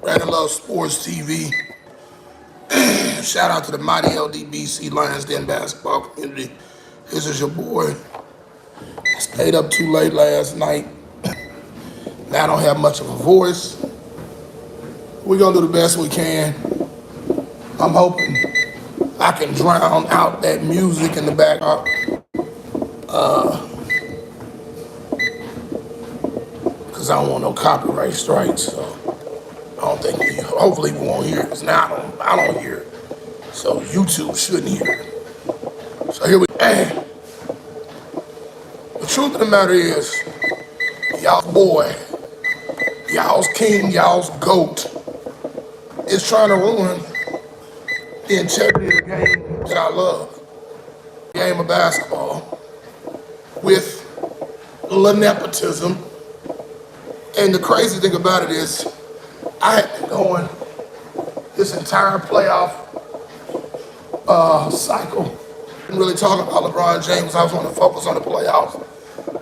Brandon loves sports TV. Shout out to the mighty LDBC Lions Den basketball community. This is your boy. Stayed up too late last night. Now I don't have much of a voice. We're gonna do the best we can. I'm hoping I can drown out that music in the background. Cause I don't want no copyright strikes. So I don't think hopefully we won't hear it. Cause now I don't hear it. So YouTube shouldn't hear it. So here we go. The truth of the matter is, y'all's boy, y'all's king, y'all's goat is trying to ruin the integrity of the game that I love. The game of basketball with Lenepotism. And the crazy thing about it is, I had been going this entire playoff cycle. Didn't really talk about LeBron James. I was going to focus on the playoffs.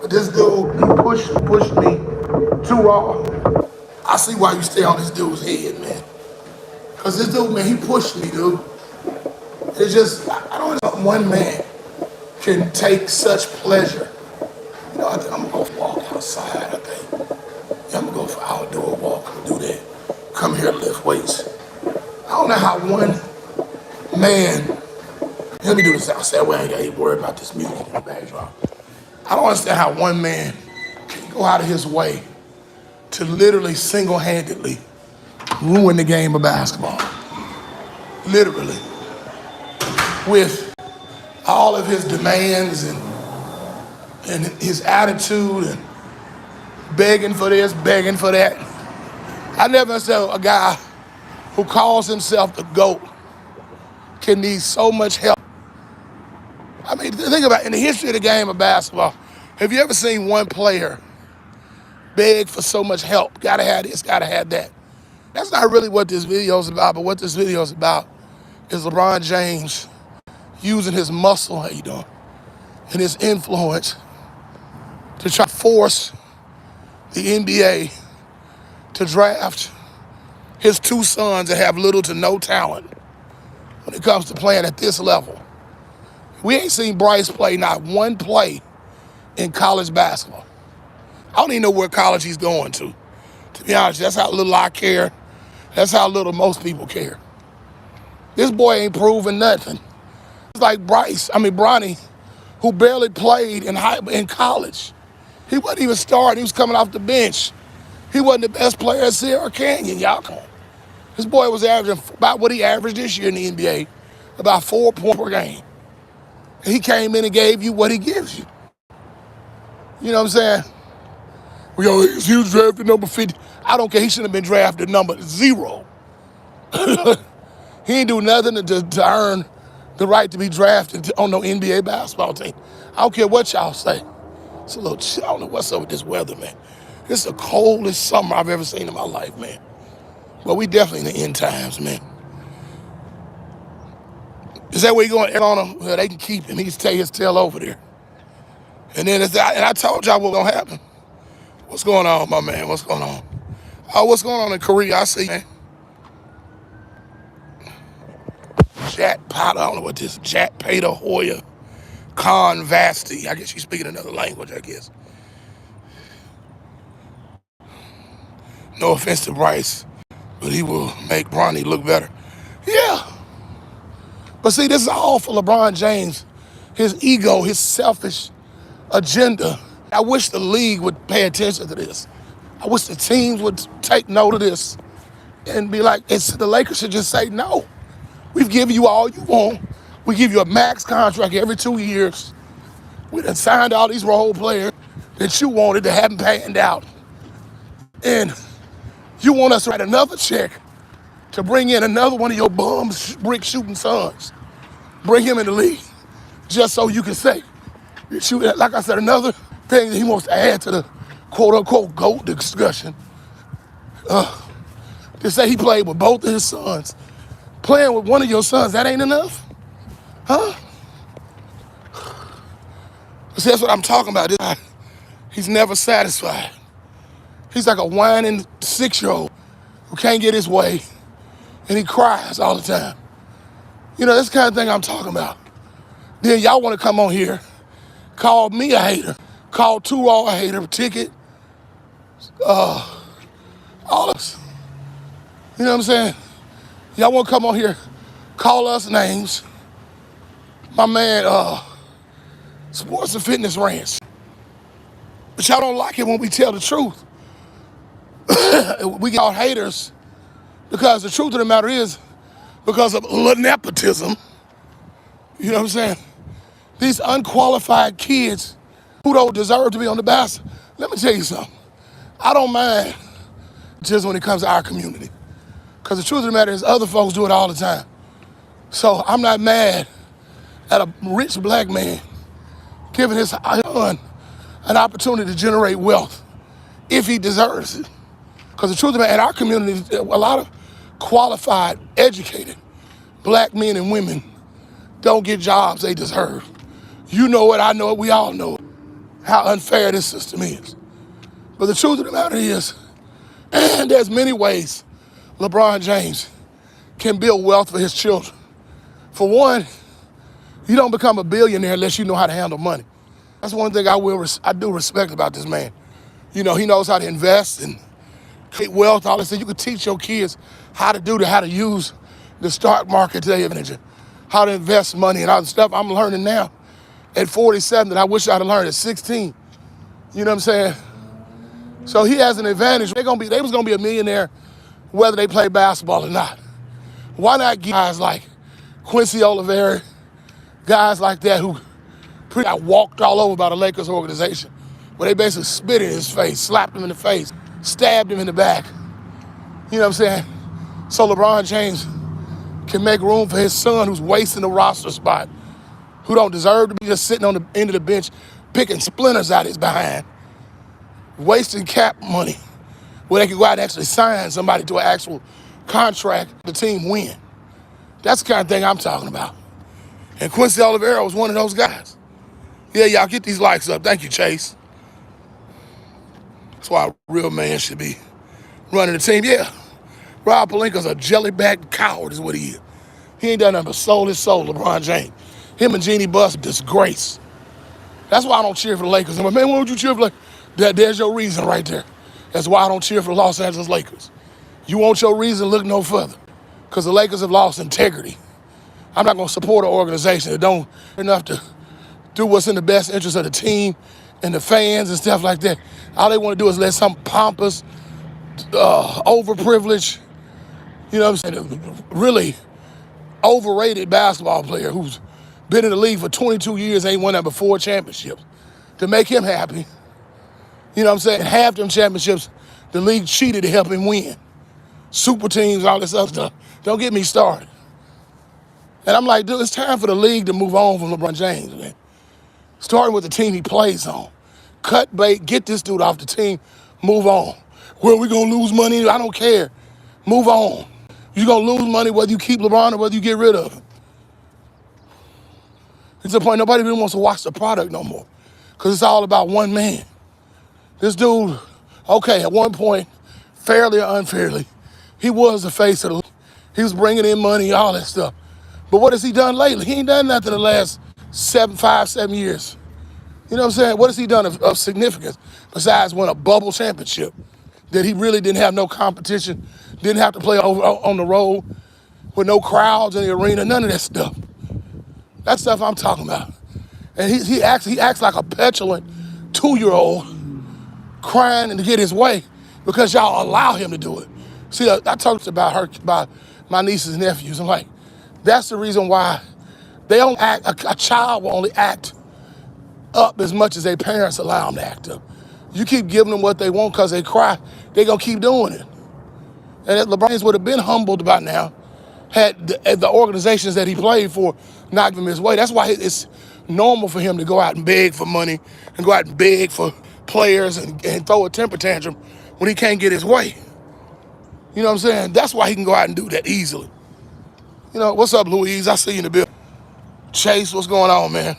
But this dude, he pushed me too raw. I see why you stay on this dude's head, man. Because this dude, man, he pushed me, dude. It's just, I don't know, one man can take such pleasure. You know, I think I'm going to go walk outside, I think. Yeah, I'm going to go for outdoor walk and do that. Come here, lift weights. I don't know how one man, let me do this outside where I ain't got to worry about this music in the backdrop. I don't understand how one man can go out of his way to literally single-handedly ruin the game of basketball. Literally. With all of his demands and his attitude and begging for this, begging for that. I never saw a guy who calls himself the GOAT can need so much help. I mean, think about it. In the history of the game of basketball, have you ever seen one player beg for so much help? Gotta have this, gotta have that. That's not really what this video is about, but what this video is about is LeBron James using his muscle, how you doing, and his influence to try to force the NBA to draft his two sons that have little to no talent when it comes to playing at this level. We ain't seen Bryce play not one play in college basketball. I don't even know where college he's going to. To be honest, that's how little I care. That's how little most people care. This boy ain't proving nothing. It's like Bronny, who barely played in college. He wasn't even starting. He was coming off the bench. He wasn't the best player at Sierra Canyon. Y'all come on. This boy was averaging about what he averaged this year in the NBA, about 4 points per game. And he came in and gave you what he gives you. You know what I'm saying? He was drafted number 50. I don't care. He shouldn't have been drafted number 0. He ain't do nothing to earn the right to be drafted on no NBA basketball team. I don't care what y'all say. It's a little chill. I don't know what's up with this weather, man. It's the coldest summer I've ever seen in my life, man. But we definitely in the end times, man. Is that where you going on him? Well, they can keep him. He can take his tail over there. And then I told y'all what's gonna happen. What's going on, my man? What's going on? Oh, what's going on in Korea? I see, man. I don't know what this, Jat Peta Hoya Khan Vasti. I guess she's speaking another language, I guess. No offense to Bryce, but he will make Bronny look better. Yeah. But see, this is all for LeBron James, his ego, his selfish agenda. I wish the league would pay attention to this. I wish the teams would take note of this and be like, the Lakers should just say, no, we've given you all you want. We give you a max contract every 2 years. We done signed all these role players that you wanted that haven't panned out. And you want us to write another check to bring in another one of your bums, brick shooting sons. Bring him in the league just so you can say, like I said, another thing that he wants to add to the quote-unquote GOAT discussion. To say he played with both of his sons. Playing with one of your sons, that ain't enough? Huh? See, that's what I'm talking about. This guy, he's never satisfied. He's like a whining 6-year-old who can't get his way, and he cries all the time. You know, that's the kind of thing I'm talking about. Then y'all want to come on here, call me a hater, call Too Raw a hater, Ticket, all of us. You know what I'm saying? Y'all want to come on here, call us names. My man, Sports and Fitness Rants. But y'all don't like it when we tell the truth. We get all haters because the truth of the matter is, because of Lenepotism, you know what I'm saying? These unqualified kids who don't deserve to be on the basket. Let me tell you something. I don't mind just when it comes to our community. Because the truth of the matter is other folks do it all the time. So I'm not mad at a rich black man giving his son an opportunity to generate wealth if he deserves it. Because the truth of the matter, in our community, a lot of qualified, educated black men and women don't get jobs they deserve. You know it, I know it, we all know it, how unfair this system is. But the truth of the matter is, there's many ways LeBron James can build wealth for his children. For one, you don't become a billionaire unless you know how to handle money. That's one thing I do respect about this man. You know, he knows how to invest and create wealth, all this stuff. You can teach your kids how to do that, how to use the stock market to their advantage, how to invest money and all the stuff I'm learning now at 47 that I wish I'd have learned at 16. You know what I'm saying? So he has an advantage. They was gonna be a millionaire whether they play basketball or not. Why not get guys like Quincy Oliveri, guys like that who pretty got walked all over by the Lakers organization, where they basically spit in his face, slapped him in the face, stabbed him in the back. You know what I'm saying? So LeBron James can make room for his son who's wasting the roster spot, who don't deserve to be just sitting on the end of the bench picking splinters out his behind, wasting cap money, where they can go out and actually sign somebody to an actual contract, the team win. That's the kind of thing I'm talking about. And Quincy Oliveri was one of those guys. Yeah, y'all get these likes up. Thank you, Chase. That's why a real man should be running the team. Yeah, Rob Pelinka's a jellyback coward is what he is. He ain't done nothing but sold his soul, LeBron James. Him and Jeannie Buss, disgrace. That's why I don't cheer for the Lakers. I'm like, man, why would you cheer for the There's your reason right there. That's why I don't cheer for the Los Angeles Lakers. You want your reason, look no further. Because the Lakers have lost integrity. I'm not going to support an organization that don't enough to do what's in the best interest of the team and the fans and stuff like that. All they want to do is let some pompous, overprivileged, you know what I'm saying, really overrated basketball player who's been in the league for 22 years, ain't won that but 4 championships, to make him happy. You know what I'm saying? Half them championships, the league cheated to help him win. Super teams, all this other stuff. Don't get me started. And I'm like, dude, it's time for the league to move on from LeBron James, man. Starting with the team he plays on. Cut bait, get this dude off the team, move on. Well, we gonna lose money, I don't care. Move on. You're gonna lose money whether you keep LeBron or whether you get rid of him. It's the point nobody really wants to watch the product no more. Because it's all about one man. This dude, okay, at one point, fairly or unfairly, he was the face of the league. He was bringing in money, all that stuff. But what has he done lately? He ain't done nothing in the last 5, 7 years. You know what I'm saying? What has he done of significance besides win a bubble championship that he really didn't have no competition, didn't have to play over on the road with no crowds in the arena, none of that stuff. That stuff I'm talking about. And he acts like a petulant 2-year-old crying to get his way because y'all allow him to do it. See, I talked about my nieces and nephews. I'm like, that's the reason why they don't act, a child will only act up as much as their parents allow them to act up. You keep giving them what they want because they cry, they gonna keep doing it. And if LeBron James would have been humbled by now had the organizations that he played for knocked him his way. That's why it's normal for him to go out and beg for money and go out and beg for players and throw a temper tantrum when he can't get his way. You know what I'm saying? That's why he can go out and do that easily. You know, what's up, Louise? I see you in the building. Chase, what's going on, man?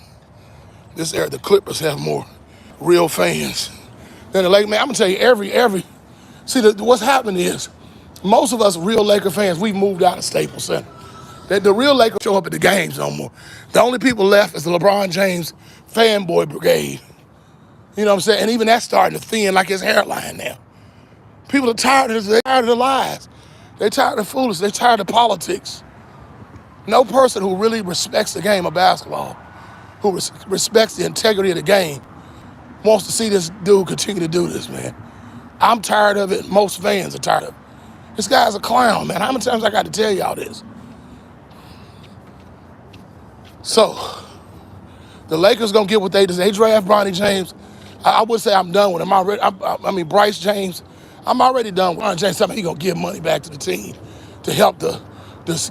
This era, the Clippers have more real fans than the Lakers. Man, I'm gonna tell you, what's happening is Most of us real Laker fans, we've moved out of Staples Center. The real Lakers show up at the games no more. The only people left is the LeBron James fanboy brigade. You know what I'm saying? And even that's starting to thin like his hairline now. People are tired of this. They're tired of the lies. They're tired of foolishness. They're tired of politics. No person who really respects the game of basketball, who respects the integrity of the game, wants to see this dude continue to do this, man. I'm tired of it. Most fans are tired of it. This guy's a clown, man. How many times I got to tell y'all this? So, the Lakers gonna get what they deserve. They draft Bronny James. I would say I'm done with him. I mean, Bryce James, I'm already done with Bronny James. Something he gonna give money back to the team to help to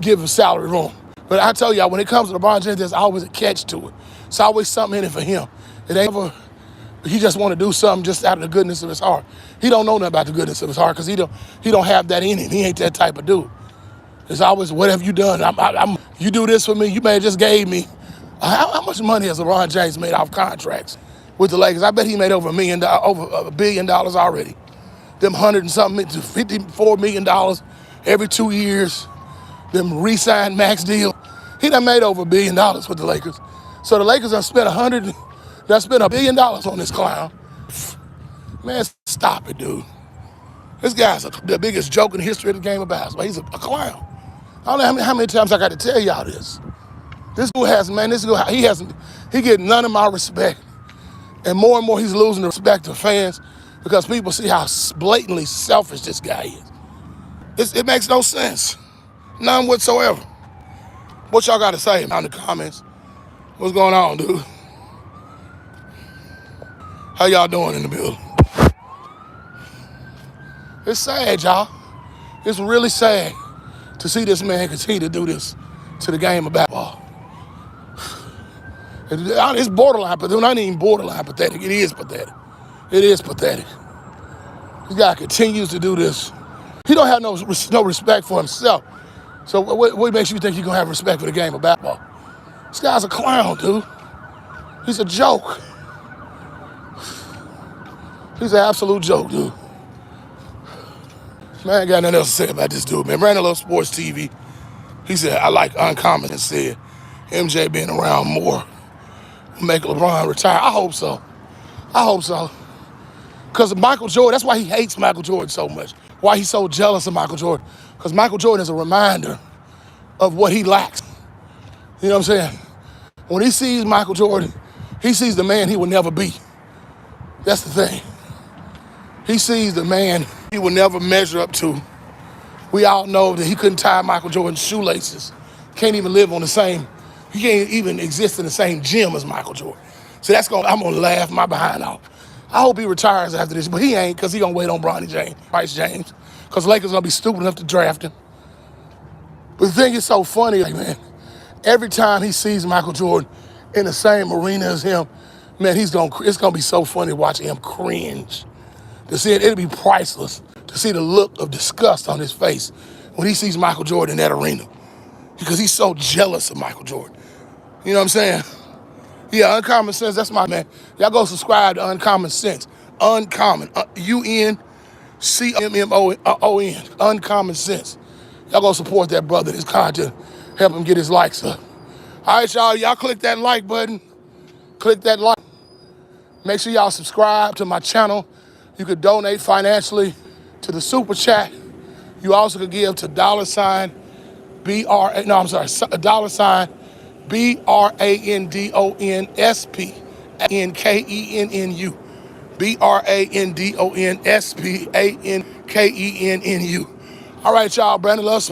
give him salary room. But I tell y'all, when it comes to LeBron James, there's always a catch to it. It's always something in it for him. It ain't ever, he just want to do something just out of the goodness of his heart. He don't know nothing about the goodness of his heart because he don't have that in him. He ain't that type of dude. It's always, what have you done? You do this for me. You may have just gave me. How much money has LeBron James made off contracts with the Lakers? I bet he made over $1 billion already. Them 100 and something to $54 million every 2 years. Them re-signed max deal. He done made over $1 billion with the Lakers. So the Lakers done spent $1 billion on this clown. Man, stop it, dude. This guy's the biggest joke in the history of the game of basketball. He's a clown. I don't know how many times I got to tell y'all this. This dude he get none of my respect. And more he's losing the respect of fans because people see how blatantly selfish this guy is. It makes no sense. None whatsoever. What y'all got to say in the comments? What's going on, dude? How y'all doing in the building? It's sad, y'all. It's really sad to see this man continue to do this to the game of basketball. It's borderline, but not even borderline pathetic. It is pathetic. It is pathetic. This guy continues to do this. He don't have no respect for himself. So what makes you think he's gonna have respect for the game of basketball? This guy's a clown, dude. He's a joke. He's an absolute joke, dude. Man, I ain't got nothing else to say about this dude, man. Brandon loves sports TV. He said, I like Uncommon and said, MJ being around more will make LeBron retire. I hope so. I hope so. Because Michael Jordan, that's why he hates Michael Jordan so much. Why he's so jealous of Michael Jordan. Because Michael Jordan is a reminder of what he lacks. You know what I'm saying? When he sees Michael Jordan, he sees the man he will never be. That's the thing. He sees the man he will never measure up to. We all know that he couldn't tie Michael Jordan's shoelaces. Can't even live on the same, he can't even exist in the same gym as Michael Jordan. So I'm gonna laugh my behind off. I hope he retires after this, but he ain't, because he gonna wait on Bronny James, Bryce James, because Lakers gonna be stupid enough to draft him. But the thing is so funny, like, man, every time he sees Michael Jordan in the same arena as him, man, it's gonna be so funny watching him cringe. To see it, it'll be priceless to see the look of disgust on his face when he sees Michael Jordan in that arena. Because he's so jealous of Michael Jordan. You know what I'm saying? Yeah, Uncommon Sense, that's my man. Y'all go subscribe to Uncommon Sense. Uncommon, UNCMMON, Uncommon Sense. Y'all go support that brother, his content, help him get his likes up. All right, y'all click that like button. Click that like. Make sure y'all subscribe to my channel. You could donate financially to the super chat. You also could give to $BRANDONSP, BRANDONSPANKENNU. All right, y'all, Brandon loves sports.